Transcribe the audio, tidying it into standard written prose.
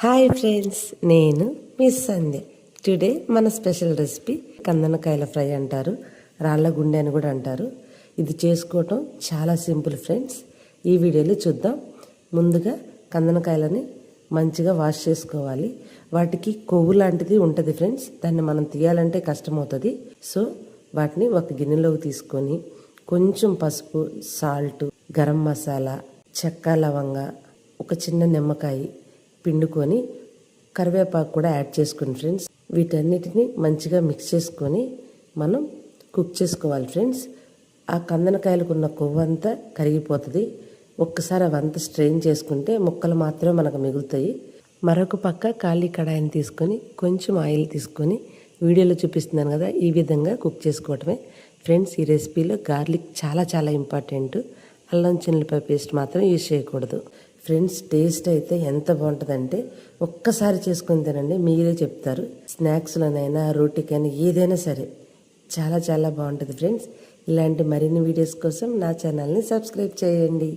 Hi friends, నేను miss సంధ్య. Today మన special recipe కందనకాయల fry అంటారు, రాళ్ళ గుండె అని కూడా అంటారు. ఇది చేసుకోవటం చాలా సింపుల్ ఫ్రెండ్స్. ఈ వీడియోలో చూద్దాం. ముందుగా కందనకాయలని మంచిగా వాష్ చేసుకోవాలి. వాటికి కొవ్వు లాంటిది ఉంటుంది ఫ్రెండ్స్, దాన్ని మనం తీయాలంటే కష్టమవుతుంది. సో వాటిని ఒక గిన్నెలోకి తీసుకొని కొంచెం పసుపు, సాల్ట్, గరం మసాలా, చెక్క, లవంగ, ఒక చిన్న నిమ్మకాయ పిండుకొని కరివేపాకు కూడా యాడ్ చేసుకుని ఫ్రెండ్స్, వీటన్నిటిని మంచిగా మిక్స్ చేసుకొని మనం కుక్ చేసుకోవాలి ఫ్రెండ్స్. ఆ కందనకాయలకు ఉన్న కొవ్వు అంతా కరిగిపోతుంది. ఒక్కసారి అవంతా స్ట్రెయిన్ చేసుకుంటే ముక్కలు మాత్రమే మనకు మిగులుతాయి. మరొక పక్క ఖాళీ కడాయిని తీసుకొని కొంచెం ఆయిల్ తీసుకొని వీడియోలో చూపిస్తున్నాను కదా, ఈ విధంగా కుక్ చేసుకోవటమే ఫ్రెండ్స్. ఈ రెసిపీలో గార్లిక్ చాలా చాలా ఇంపార్టెంట్. అల్లం చిన్నులపాయ పేస్ట్ మాత్రం యూజ్ చేయకూడదు ఫ్రెండ్స్. టేస్ట్ అయితే ఎంత బాగుంటుందంటే ఒక్కసారి చేసుకొని తినండి, మీరే చెప్తారు. స్నాక్స్లోనైనా, రోటీకైనా, ఏదైనా సరే చాలా చాలా బాగుంటుంది ఫ్రెండ్స్. ఇలాంటి మరిన్ని వీడియోస్ కోసం నా ఛానల్ని సబ్స్క్రైబ్ చేయండి.